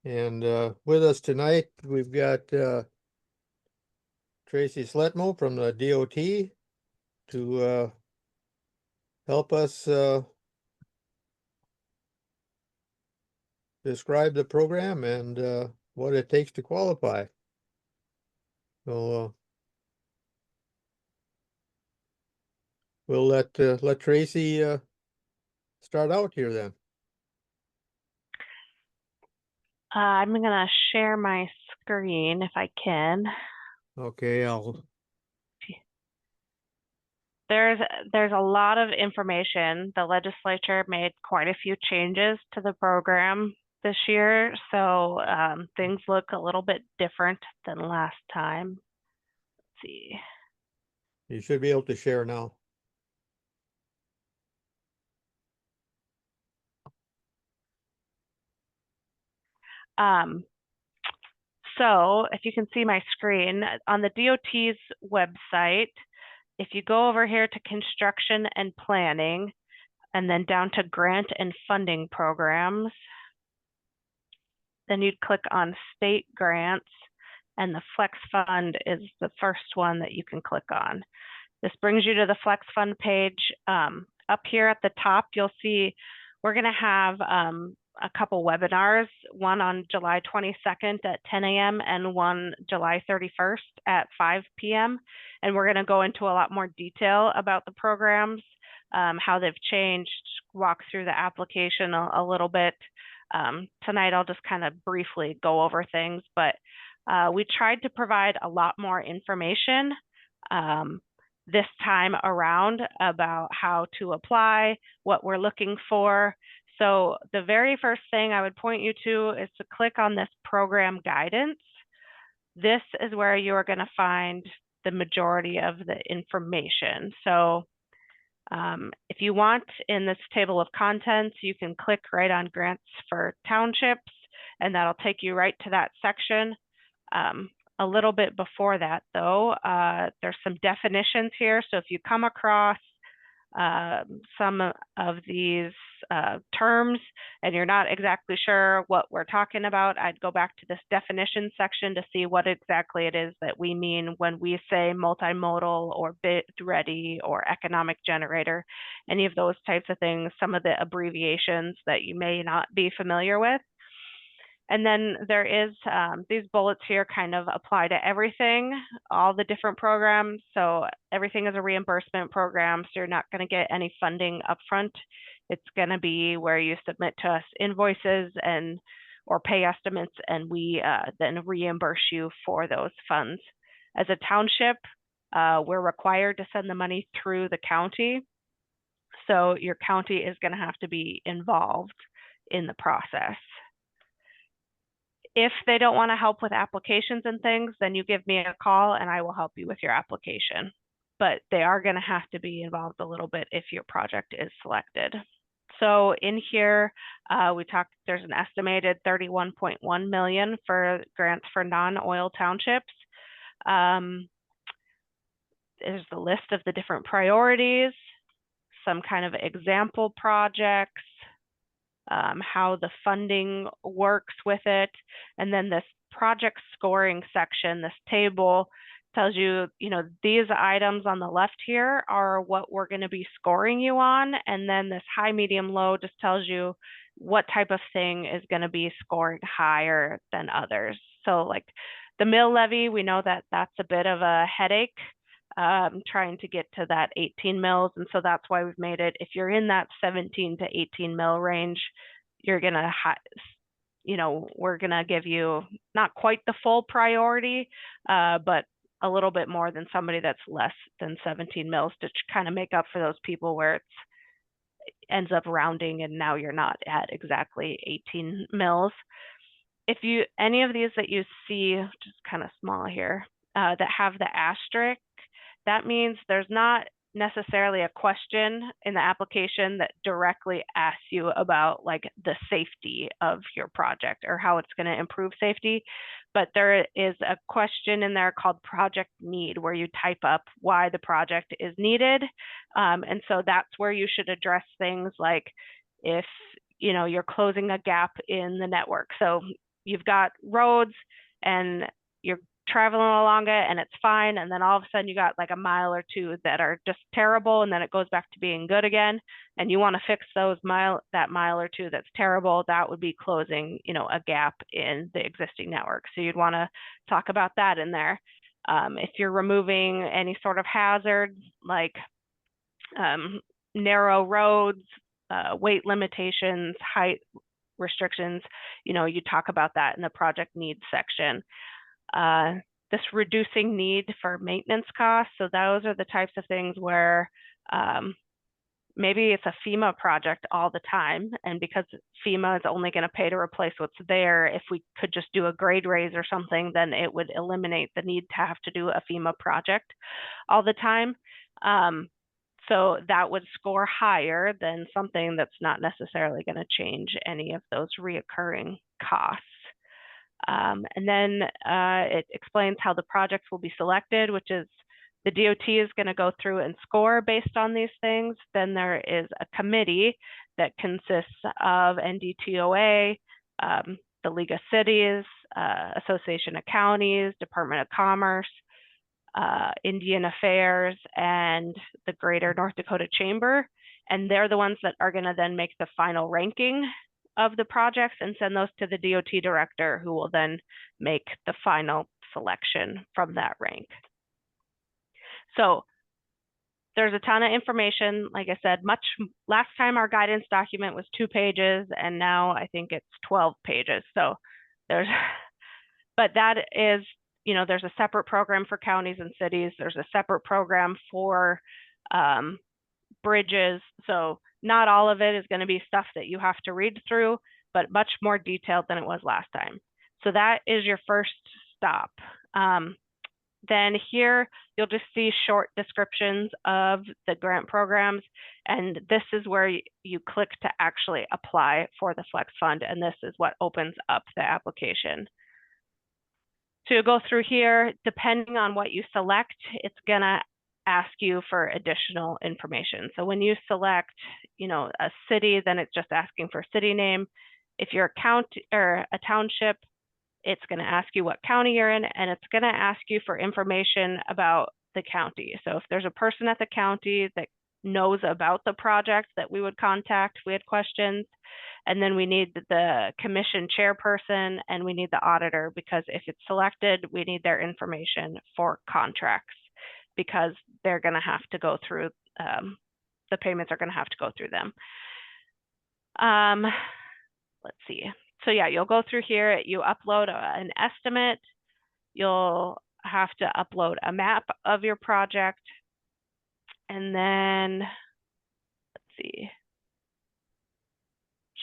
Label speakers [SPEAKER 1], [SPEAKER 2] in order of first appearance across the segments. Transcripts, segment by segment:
[SPEAKER 1] And with us tonight, we've got Traci Sletmoe from the DOT to help us describe the program and what it takes to qualify. So we'll let Traci start out here then.
[SPEAKER 2] I'm gonna share my screen if I can.
[SPEAKER 1] Okay, I'll.
[SPEAKER 2] There's there's a lot of information. The legislature made quite a few changes to the program this year, so things look a little bit different than last time. Let's see.
[SPEAKER 1] You should be able to share now.
[SPEAKER 2] Um, so if you can see my screen on the DOT's website, if you go over here to construction and planning, and then down to grant and funding programs, then you'd click on state grants, and the Flex Fund is the first one that you can click on. This brings you to the Flex Fund page. Up here at the top, you'll see we're going to have a couple webinars, one on July 22nd at 10 a.m. and one July 31st at 5 p.m. And we're going to go into a lot more detail about the programs, how they've changed, walk through the application a little bit. Tonight, I'll just kind of briefly go over things, but we tried to provide a lot more information this time around about how to apply, what we're looking for. So the very first thing I would point you to is to click on this program guidance. This is where you are going to find the majority of the information. So if you want, in this table of contents, you can click right on grants for townships, and that'll take you right to that section. A little bit before that, though, there's some definitions here. So if you come across some of these terms and you're not exactly sure what we're talking about, I'd go back to this definition section to see what exactly it is that we mean when we say multimodal or bid ready or economic generator, any of those types of things, some of the abbreviations that you may not be familiar with. And then there is these bullets here kind of apply to everything, all the different programs. So everything is a reimbursement program, so you're not going to get any funding upfront. It's going to be where you submit to us invoices and or pay estimates, and we then reimburse you for those funds. As a township, we're required to send the money through the county. So your county is going to have to be involved in the process. If they don't want to help with applications and things, then you give me a call and I will help you with your application. But they are going to have to be involved a little bit if your project is selected. So in here, we talked, there's an estimated 31.1 million for grants for non-oil townships. There's the list of the different priorities, some kind of example projects, how the funding works with it. And then this project scoring section, this table tells you, these items on the left here are what we're going to be scoring you on. And then this high, medium, low just tells you what type of thing is going to be scored higher than others. So like the mill levy, we know that that's a bit of a headache. Trying to get to that 18 mils. And so that's why we've made it, if you're in that 17 to 18 mil range, you're going to, we're going to give you not quite the full priority, but a little bit more than somebody that's less than 17 mils to kind of make up for those people where it ends up rounding and now you're not at exactly 18 mils. If you, any of these that you see, just kind of small here, that have the asterisk, that means there's not necessarily a question in the application that directly asks you about like the safety of your project or how it's going to improve safety. But there is a question in there called project need where you type up why the project is needed. And so that's where you should address things like if you're closing a gap in the network. So you've got roads and you're traveling along it and it's fine, and then all of a sudden you got like a mile or two that are just terrible, and then it goes back to being good again, and you want to fix that mile or two that's terrible, that would be closing, a gap in the existing network. So you'd want to talk about that in there. If you're removing any sort of hazards like narrow roads, weight limitations, height restrictions, you talk about that in the project needs section. This reducing need for maintenance costs. So those are the types of things where maybe it's a FEMA project all the time, and because FEMA is only going to pay to replace what's there, if we could just do a grade raise or something, then it would eliminate the need to have to do a FEMA project all the time. So that would score higher than something that's not necessarily going to change any of those reoccurring costs. And then it explains how the projects will be selected, which is the DOT is going to go through and score based on these things. Then there is a committee that consists of NDTOA, the League of Cities, Association of Counties, Department of Commerce, Indian Affairs, and the Greater North Dakota Chamber. And they're the ones that are going to then make the final ranking of the projects and send those to the DOT director, who will then make the final selection from that rank. So there's a ton of information. Like I said, last time our guidance document was 2 pages, and now I think it's 12 pages. So but that is, there's a separate program for counties and cities. There's a separate program for bridges. So not all of it is going to be stuff that you have to read through, but much more detailed than it was last time. So that is your first stop. Then here, you'll just see short descriptions of the grant programs. And this is where you click to actually apply for the Flex Fund. And this is what opens up the application. So you'll go through here, depending on what you select, it's gonna ask you for additional information. So when you select, a city, then it's just asking for city name. If you're a county or a township, it's going to ask you what county you're in, and it's going to ask you for information about the county. So if there's a person at the county that knows about the project that we would contact, we had questions, and then we need the commission chairperson and we need the auditor, because if it's selected, we need their information for contracts, because they're going to have to go through, the payments are going to have to go through them. Let's see. So yeah, you'll go through here, you upload an estimate, you'll have to upload a map of your project, and then, let's see.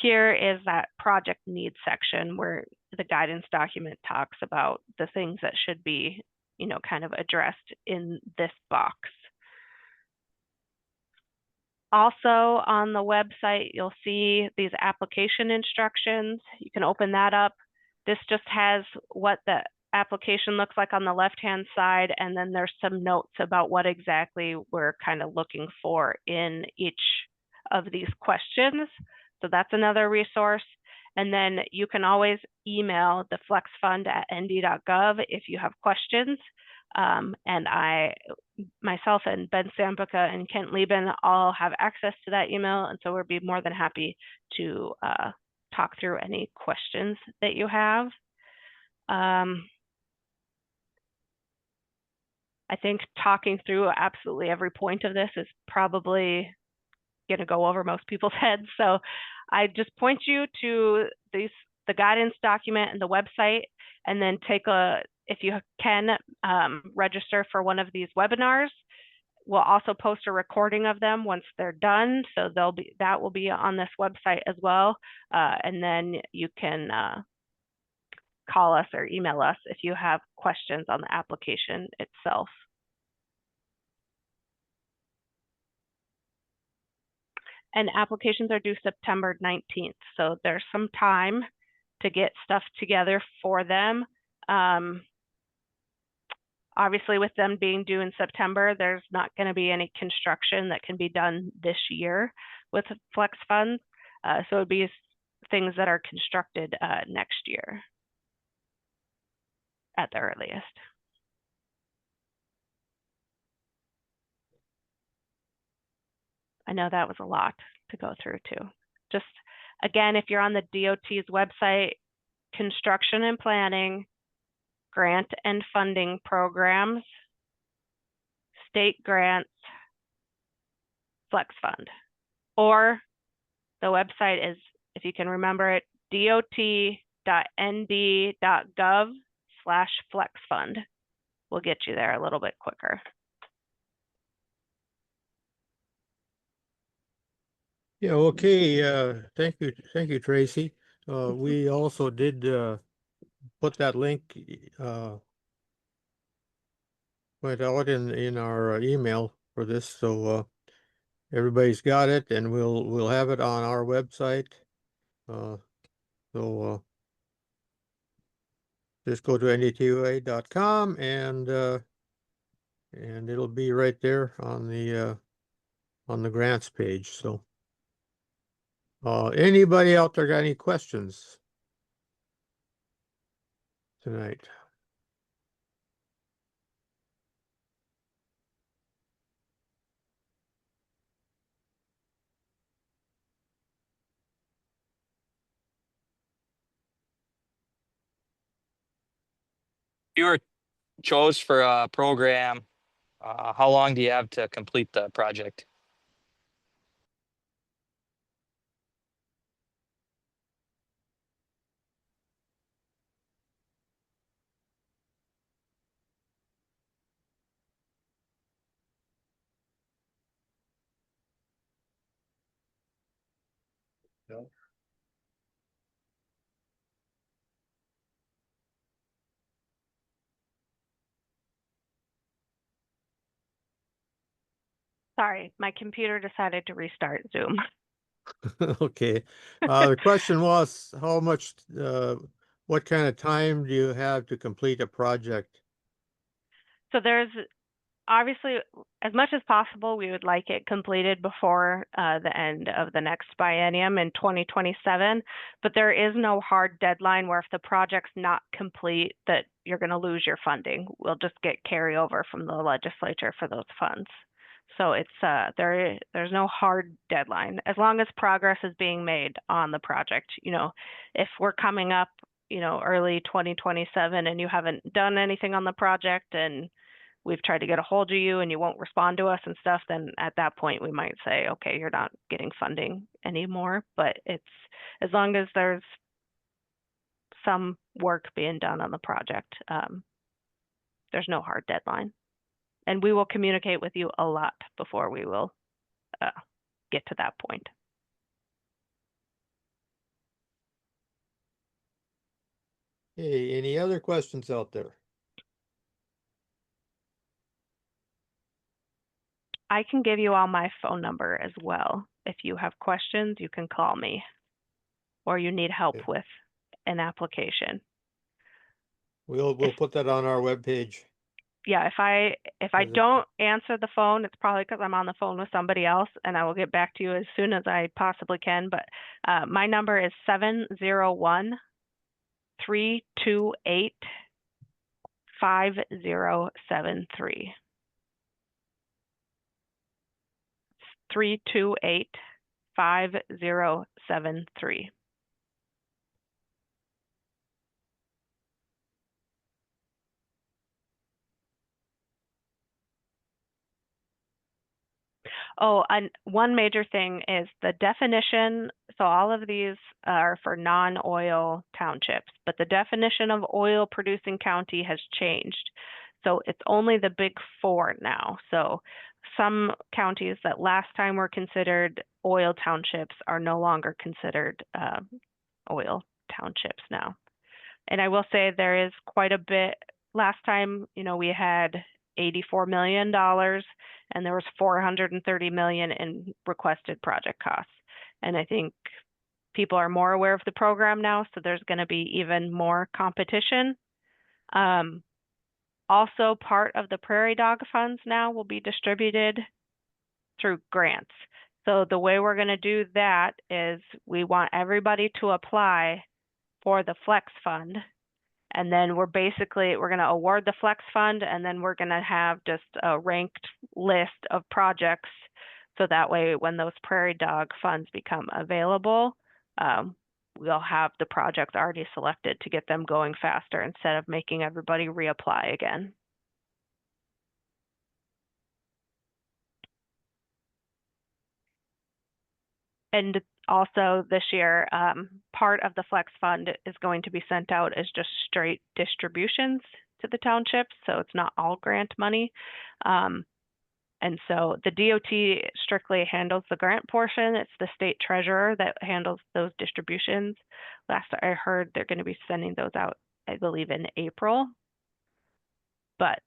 [SPEAKER 2] Here is that project needs section where the guidance document talks about the things that should be, kind of addressed in this box. Also on the website, you'll see these application instructions. You can open that up. This just has what the application looks like on the left-hand side, and then there's some notes about what exactly we're kind of looking for in each of these questions. So that's another resource. And then you can always email the flexfund@nd.gov if you have questions. And myself and Ben Sambuca and Kent Lieben all have access to that email. And so we'll be more than happy to talk through any questions that you have. I think talking through absolutely every point of this is probably going to go over most people's heads. So I just point you to the guidance document and the website, and then if you can, register for one of these webinars. We'll also post a recording of them once they're done. So that will be on this website as well. And then you can call us or email us if you have questions on the application itself. And applications are due September 19th. So there's some time to get stuff together for them. Obviously, with them being due in September, there's not going to be any construction that can be done this year with Flex Funds. So it would be things that are constructed next year. at the earliest. I know that was a lot to go through too. Just again, if you're on the DOT's website, construction and planning, grant and funding programs, state grants, flex fund. Or the website is, if you can remember it, dot.nd.gov/flex fund. We'll get you there a little bit quicker.
[SPEAKER 1] Yeah, okay, thank you, Traci. We also did, put that link, went out in our email for this, so, everybody's got it, and we'll have it on our website. So, just go to ndtua.com and it'll be right there on the grants page, so. Anybody out there got any questions tonight?
[SPEAKER 3] You were chose for a program, how long do you have to complete the project?
[SPEAKER 1] No.
[SPEAKER 2] Sorry, my computer decided to restart Zoom.
[SPEAKER 1] Okay, the question was, what kind of time do you have to complete a project?
[SPEAKER 2] So there's obviously, as much as possible, we would like it completed before the end of the next biennium in 2027, but there is no hard deadline where if the project's not complete, that you're going to lose your funding. We'll just get carryover from the legislature for those funds. So it's there's no hard deadline as long as progress is being made on the project. You know, if we're coming up, you know, early 2027 and you haven't done anything on the project and we've tried to get a hold of you and you won't respond to us and stuff, then at that point we might say, okay, you're not getting funding anymore. But it's as long as there's some work being done on the project, there's no hard deadline. And we will communicate with you a lot before we will get to that point.
[SPEAKER 1] Hey, any other questions out there?
[SPEAKER 2] I can give you all my phone number as well. If you have questions, you can call me or you need help
[SPEAKER 1] Okay.
[SPEAKER 2] with an application.
[SPEAKER 1] We'll put that on our webpage.
[SPEAKER 2] Yeah, if I
[SPEAKER 1] Is it-
[SPEAKER 2] don't answer the phone, it's probably because I'm on the phone with somebody else, and I will get back to you as soon as I possibly can. But my number is 701-328-5073. 328-5073. Oh, and one major thing is the definition. So all of these are for non-oil townships, but the definition of oil producing county has changed. So it's only the big four now. So some counties that last time were considered oil townships are no longer considered oil townships now. And I will say there is quite a bit. Last time, you know, we had $84 million and there was $430 million in requested project costs. And I think people are more aware of the program now, so there's going to be even more competition. Also, part of the prairie dog funds now will be distributed through grants. So the way we're going to do that is we want everybody to apply for the flex fund, And then we're going to award the flex fund, and then we're going to have just a ranked list of projects. So that way, when those prairie dog funds become available, we'll have the projects already selected to get them going faster instead of making everybody reapply again. And also this year, part of the flex fund is going to be sent out as just straight distributions to the townships, so it's not all grant money. And so the DOT strictly handles the grant portion. It's the state treasurer that handles those distributions. Last I heard, they're going to be sending those out, I believe, in April. But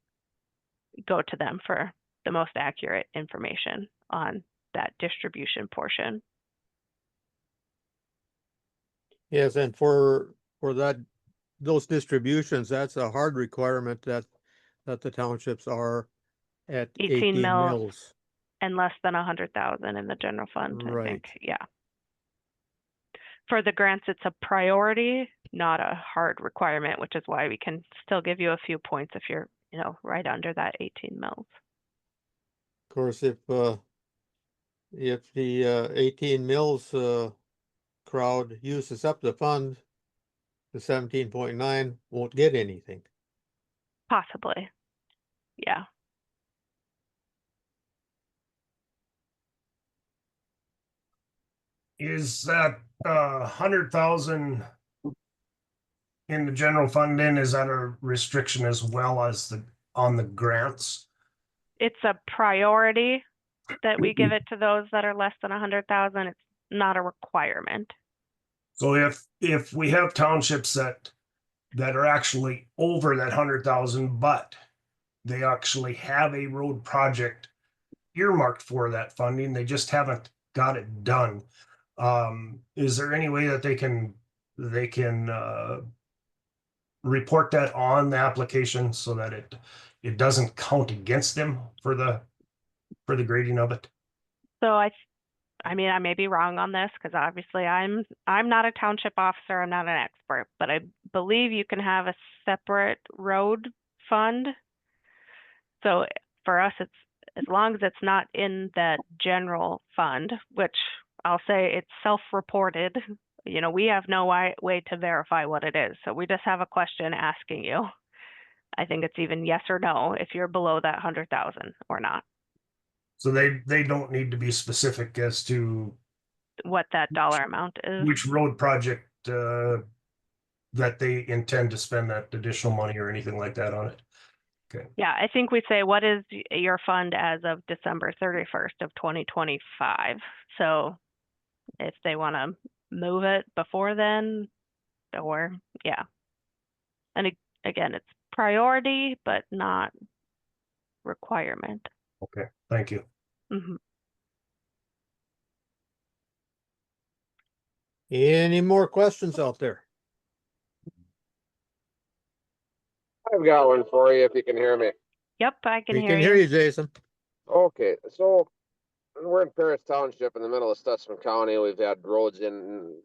[SPEAKER 2] go to them for the most accurate information on that distribution portion.
[SPEAKER 1] Yes, and for those distributions, that's a hard requirement that the townships are at 18 mills.
[SPEAKER 2] And less than 100,000 in the general fund, I
[SPEAKER 1] Right.
[SPEAKER 2] think. Yeah. For the grants, it's a priority, not a hard requirement, which is why we can still give you a few points if you're, right under that 18 mills.
[SPEAKER 1] Of course, if the 18 mills crowd uses up the fund, the 17.9 won't get anything.
[SPEAKER 2] Possibly. Yeah.
[SPEAKER 4] Is that 100,000 in the general fund then, is that a restriction as well as on the grants?
[SPEAKER 2] It's a priority that we give it to those that are less than 100,000. It's not a requirement.
[SPEAKER 4] So if we have townships that are actually over that 100,000, but they actually have a road project earmarked for that funding, they just haven't got it done. Is there any way that they can report that on the application so that it doesn't count against them for the grading of it?
[SPEAKER 2] So I mean, I may be wrong on this because obviously I'm not a township officer, I'm not an expert, but I believe you can have a separate road fund. So for us, it's as long as it's not in that general fund, which I'll say it's self-reported. We have no way to verify what it is. So we just have a question asking you. I think it's even yes or no if you're below that 100,000 or not.
[SPEAKER 4] So they don't need to be specific as to
[SPEAKER 2] what that dollar amount is.
[SPEAKER 4] which road project that they intend to spend that additional money or anything like that on it. Okay.
[SPEAKER 2] Yeah, I think we say, what is your fund as of December 31st of 2025? So if they want to move it before then, or yeah. And again, it's priority, but not requirement.
[SPEAKER 4] Okay, thank you.
[SPEAKER 2] Mm-hmm.
[SPEAKER 1] Any more questions out there?
[SPEAKER 5] I've got one for you if you can hear me.
[SPEAKER 2] Yep, I can
[SPEAKER 1] We
[SPEAKER 2] hear
[SPEAKER 1] can
[SPEAKER 2] you.
[SPEAKER 1] hear you, Jason.
[SPEAKER 5] Okay, so we're in Paris Township in the middle of Stutsman County. We've had roads in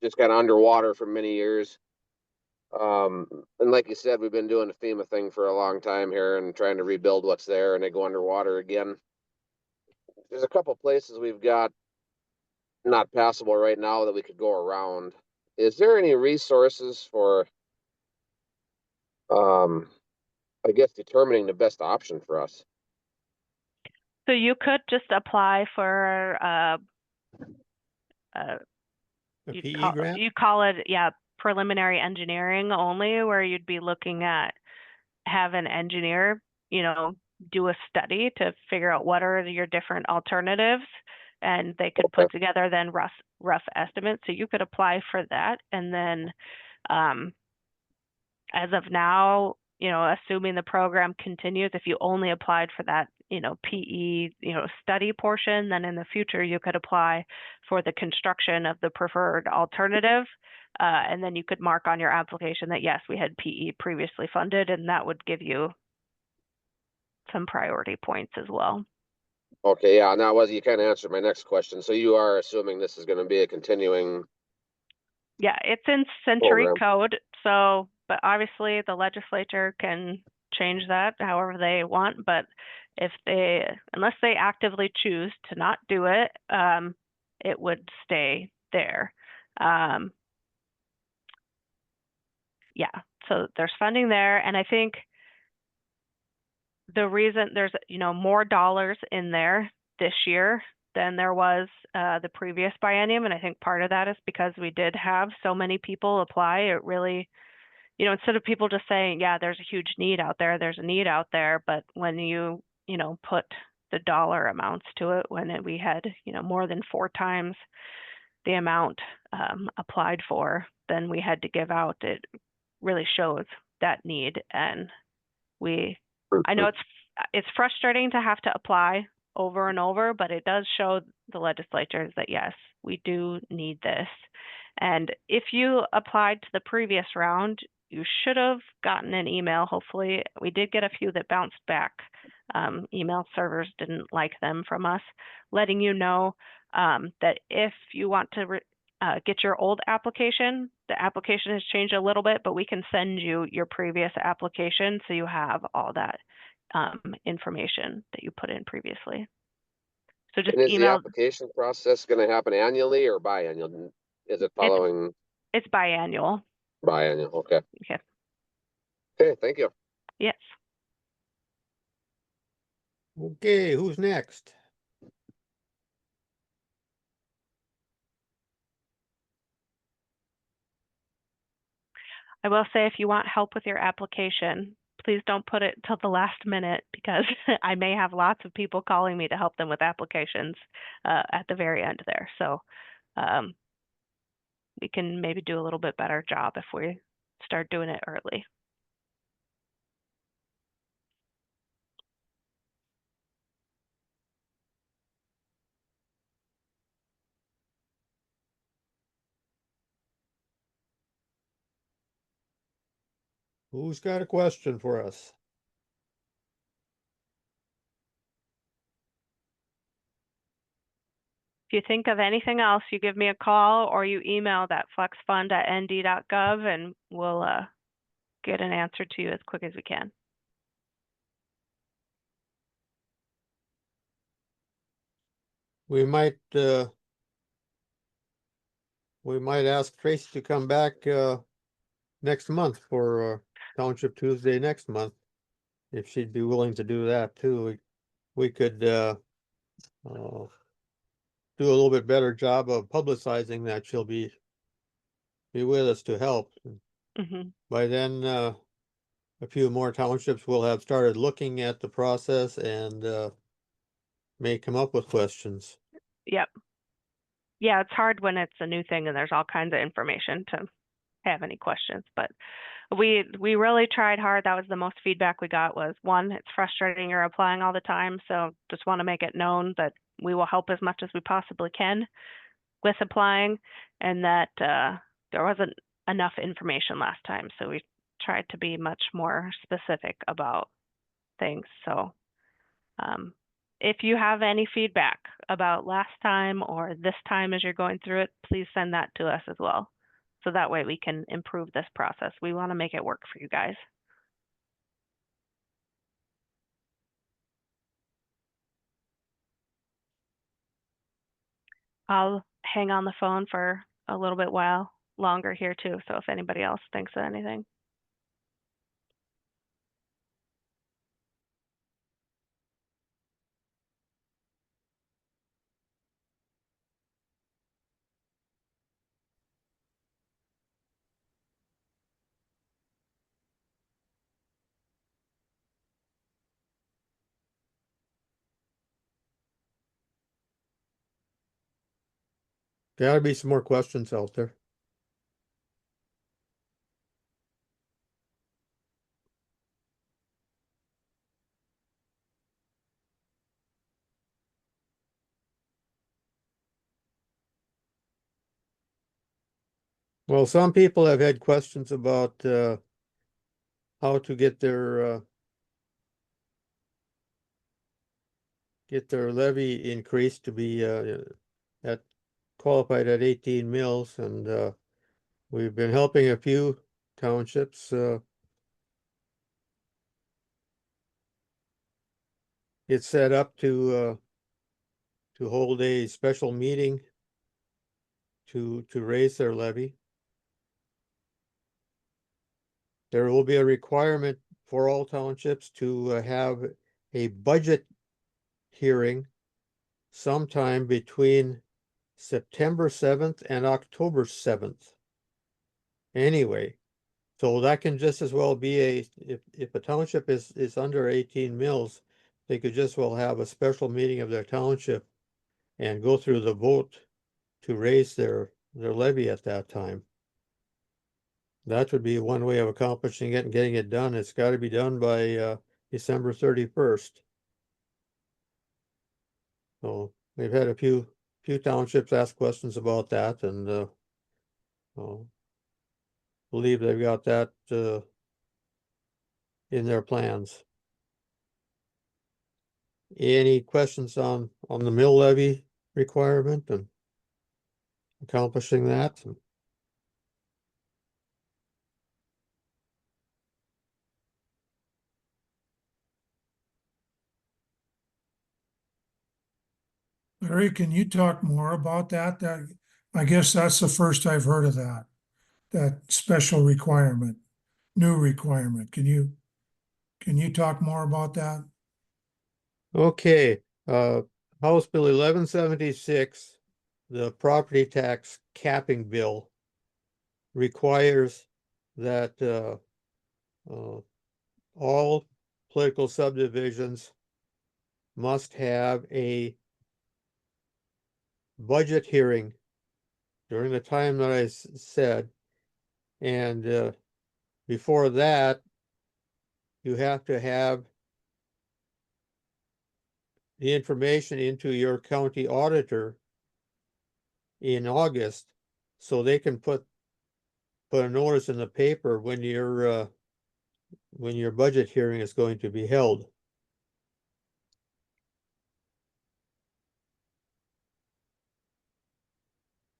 [SPEAKER 5] just kind of underwater for many years. And like you said, we've been doing the FEMA thing for a long time here and trying to rebuild what's there, and they go underwater again. There's a couple places we've got not passable right now that we could go around. Is there any resources for I guess determining the best option for us?
[SPEAKER 2] So you could just apply for
[SPEAKER 1] A PE grant?
[SPEAKER 2] you call it, yeah, preliminary engineering only, where you'd be looking at have an engineer, do a study to figure out what are your different alternatives, and they could put together then rough estimates. So you could apply for that, and then as of now, assuming the program continues, if you only applied for that, PE, study portion, then in the future you could apply for the construction of the preferred alternative. And then you could mark on your application that, yes, we had PE previously funded, and that would give you some priority points as well.
[SPEAKER 5] Okay, yeah, now you kind of answered my next question. So you are assuming this is going to be a continuing.
[SPEAKER 2] Yeah, it's in century
[SPEAKER 5] program.
[SPEAKER 2] code. So but obviously the legislature can change that however they want, but unless they actively choose to not do it, it would stay there. Yeah, so there's funding there, and I think the reason there's, more dollars in there this year than there was the previous biennium, and I think part of that is because we did have so many people apply. It really, instead of people just saying, yeah, there's a huge need out there, there's a need out there, but when you put the dollar amounts to it, when we had, more than 4 times the amount applied for, then we had to give out, it really shows that need. And I know it's frustrating to have to apply over and over, but it does show the legislatures that yes, we do need this. And if you applied to the previous round, you should have gotten an email. Hopefully, we did get a few that bounced back. Email servers didn't like them from us, letting you know that if you want to get your old application, the application has changed a little bit, but we can send you your previous application so you have all that information that you put in previously. So just
[SPEAKER 5] And is the
[SPEAKER 2] email.
[SPEAKER 5] application process gonna happen annually or biannual? Is it following
[SPEAKER 2] It's biannual.
[SPEAKER 5] biannual? Okay.
[SPEAKER 2] Okay.
[SPEAKER 5] Okay, thank you.
[SPEAKER 2] Yes.
[SPEAKER 1] Okay, who's next?
[SPEAKER 2] I will say if you want help with your application, please don't put it till the last minute because I may have lots of people calling me to help them with applications at the very end there. So we can maybe do a little bit better job if we start doing it early.
[SPEAKER 1] Who's got a question for us?
[SPEAKER 2] If you think of anything else, you give me a call or you email that flexfund@nd.gov and we'll get an answer to you as quick as we can.
[SPEAKER 1] We might ask Traci to come back next month for Township Tuesday next month. If she'd be willing to do that too, we could do a little bit better job of publicizing that she'll be with us to help.
[SPEAKER 2] Mm-hmm.
[SPEAKER 1] By then, a few more townships will have started looking at the process and may come up with questions.
[SPEAKER 2] Yep. Yeah, it's hard when it's a new thing and there's all kinds of information to have any questions, but we really tried hard. That was the most feedback we got was, one, it's frustrating you're applying all the time, so just want to make it known that we will help as much as we possibly can with applying, and that there wasn't enough information last time, so we tried to be much more specific about things. So if you have any feedback about last time or this time as you're going through it, please send that to us as well. So that way we can improve this process. We want to make it work for you guys. I'll hang on the phone for a little bit while longer here too. So if anybody else thinks of anything.
[SPEAKER 1] Gotta be some more questions out there. Well, some people have had questions about how to get their levy increased to be qualified at 18 mills, and we've been helping a few townships, it's set up to hold a special meeting to raise their levy. There will be a requirement for all townships to have a budget hearing sometime between September 7th and October 7th. Anyway, so that can just as well be if a township is under 18 mills, they could just well have a special meeting of their township and go through the vote to raise their levy at that time. That would be one way of accomplishing it and getting it done. It's got to be done by December 31st. So we've had a few townships ask questions about that, and believe they've got that in their plans. Any questions on the mill levy requirement and accomplishing that?
[SPEAKER 6] Larry, can you talk more about that? I guess that's the first I've heard of that special requirement, new requirement. Can you talk more about that?
[SPEAKER 1] Okay, House Bill 1176, the property tax capping bill, requires that all political subdivisions must have a budget hearing during the time that I said, and before that, you have to have the information into your county auditor in August, so they can put a notice in the paper when your budget hearing is going to be held.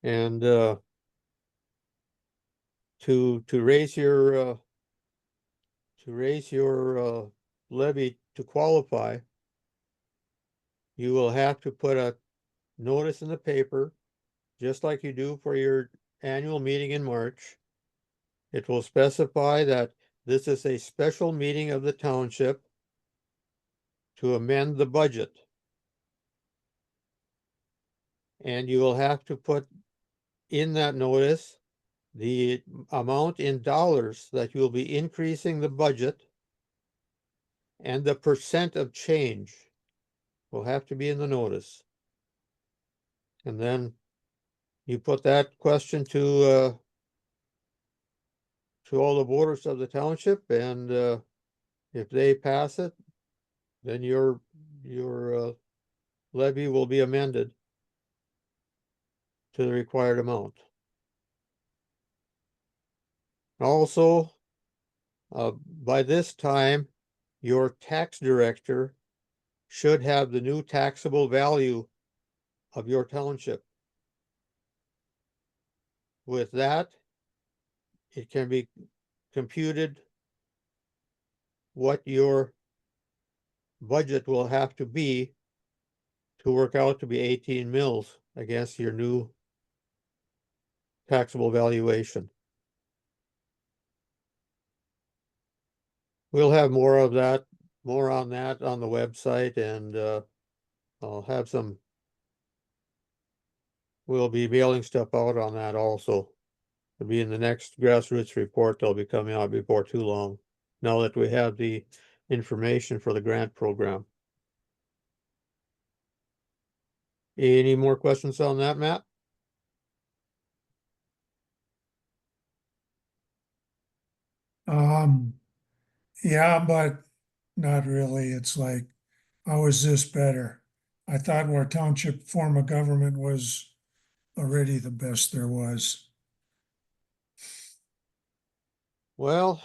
[SPEAKER 1] And to raise your levy to qualify, you will have to put a notice in the paper, just like you do for your annual meeting in March. It will specify that this is a special meeting of the township to amend the budget. And you will have to put in that notice the amount in dollars that you will be increasing the budget, and the percent of change will have to be in the notice. And then you put that question to all the voters of the township, and if they pass it, then your levy will be amended to the required amount. Also, by this time, your tax director should have the new taxable value of your township. With that, it can be computed what your budget will have to be to work out to be 18 mills against your new taxable valuation. We'll have more on that on the website, and we'll be mailing stuff out on that also. It'll be in the next grassroots report that'll be coming out before too long, now that we have the information for the grant program. Any more questions on that, Matt?
[SPEAKER 6] Yeah, but not really. It's like, how is this better? I thought our township form of government was already the best there was.
[SPEAKER 1] Well,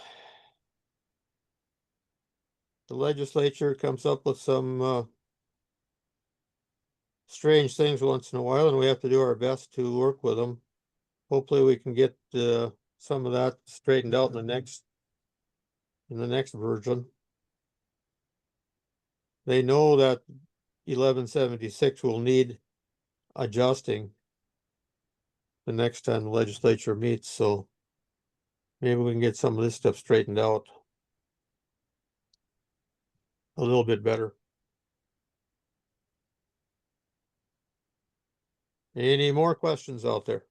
[SPEAKER 1] the legislature comes up with some strange things once in a while, and we have to do our best to work with them. Hopefully we can get some of that straightened out in the next version. They know that 1176 will need adjusting the next time the legislature meets, so maybe we can get some of this stuff straightened out a little bit better. Any more questions out there?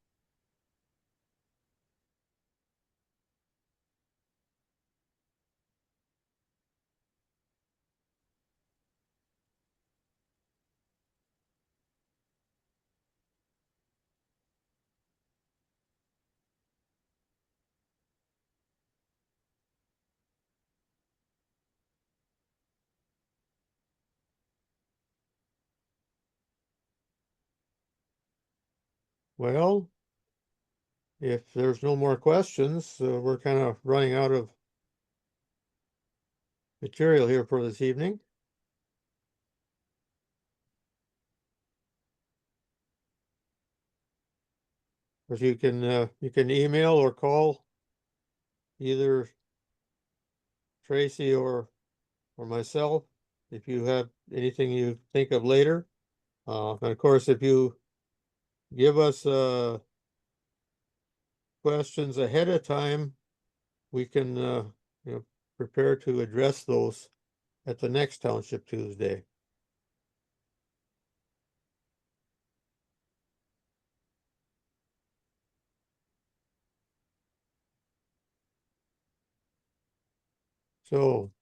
[SPEAKER 1] Well, if there's no more questions, we're kind of running out of material here for this evening. But you can email or call either Traci or myself if you have anything you think of later. And of course, if you give us questions ahead of time, we can prepare to address those at the next Township Tuesday. So,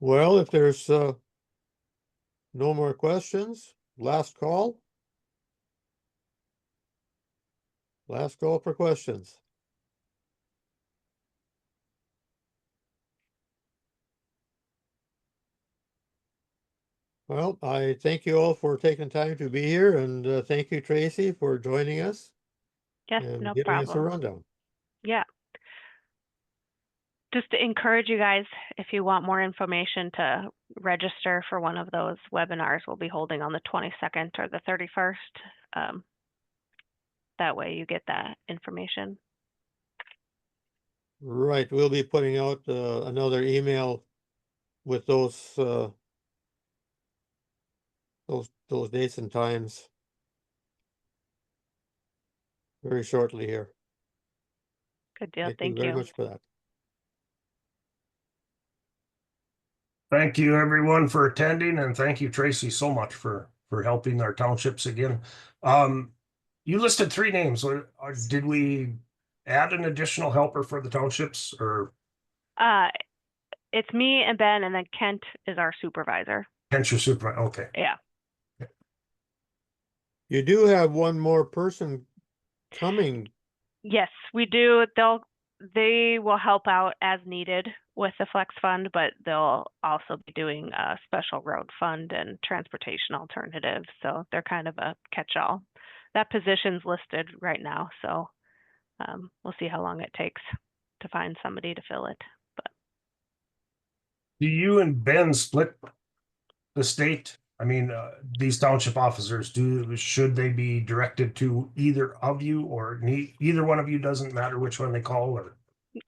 [SPEAKER 1] well, if there's no more questions, last call. Last call for questions. Well, I thank you all for taking time to be here, and thank you, Traci, for joining us
[SPEAKER 2] Yes,
[SPEAKER 1] and
[SPEAKER 2] no
[SPEAKER 1] giving us a
[SPEAKER 2] problem.
[SPEAKER 1] rundown.
[SPEAKER 2] Yeah. Just to encourage you guys, if you want more information, to register for one of those webinars we'll be holding on the 22nd or the 31st. That way you get that information.
[SPEAKER 1] Right, we'll be putting out another email with those dates and times very shortly here.
[SPEAKER 2] Good deal.
[SPEAKER 1] Thank you
[SPEAKER 2] Thank
[SPEAKER 1] very
[SPEAKER 2] you.
[SPEAKER 1] much for that.
[SPEAKER 4] Thank you everyone for attending, and thank you Traci so much for helping our townships again. You listed 3 names. Did we add an additional helper for the townships, or
[SPEAKER 2] It's me and Ben, and then Kent is our supervisor.
[SPEAKER 4] Kent's your supervisor? Okay.
[SPEAKER 2] Yeah.
[SPEAKER 1] You do have one more person coming.
[SPEAKER 2] Yes, we do. They will help out as needed with the flex fund, but they'll also be doing a special road fund and transportation alternatives. So they're kind of a catch-all. That position's listed right now, so we'll see how long it takes to find somebody to fill it. But
[SPEAKER 4] Do you and Ben split the state? I mean, these township officers, should they be directed to either of you, or either one of you? Doesn't matter which one they call, or?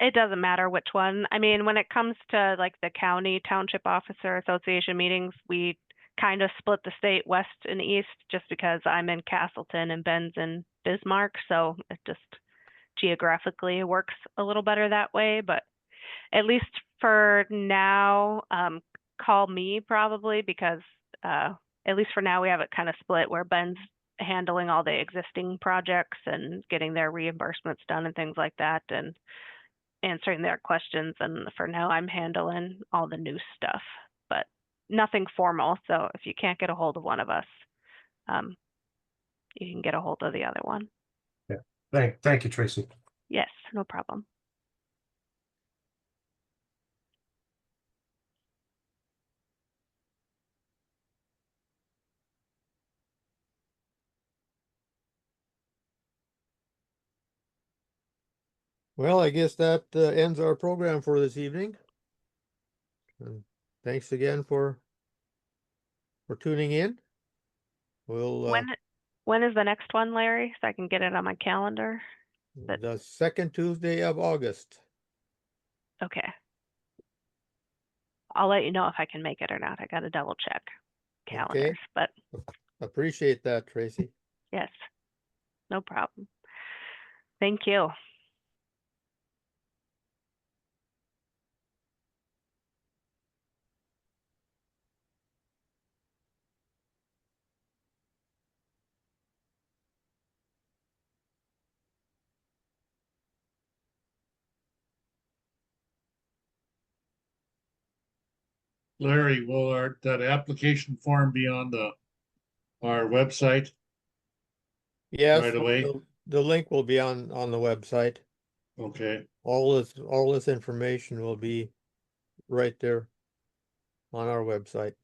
[SPEAKER 2] it doesn't matter which one. I mean, when it comes to like the county township officer association meetings, we kind of split the state west and east, just because I'm in Castleton and Ben's in Bismarck, so it just geographically works a little better that way. But at least for now, call me probably, because at least for now we have it kind of split, where Ben's handling all the existing projects and getting their reimbursements done and things like that, and answering their questions. And for now, I'm handling all the new stuff, but nothing formal. So if you can't get a hold of one of us, you can get a hold of the other one.
[SPEAKER 4] Yeah. Thank you, Traci.
[SPEAKER 2] Yes, no problem.
[SPEAKER 1] Well, I guess that ends our program for this evening. And thanks again for tuning in. We'll
[SPEAKER 2] When is the next one, Larry, so I can get it on my calendar? But-
[SPEAKER 1] The second Tuesday of August.
[SPEAKER 2] Okay. I'll let you know if I can make it or not. I gotta double check calendars, but
[SPEAKER 1] Appreciate that, Tracy.
[SPEAKER 2] yes, no problem. Thank you.
[SPEAKER 7] Larry, will that application form be on our website?
[SPEAKER 1] Yes,
[SPEAKER 7] Right away?
[SPEAKER 1] the link will be on the website.
[SPEAKER 7] Okay,
[SPEAKER 1] All this information will be right there on our website.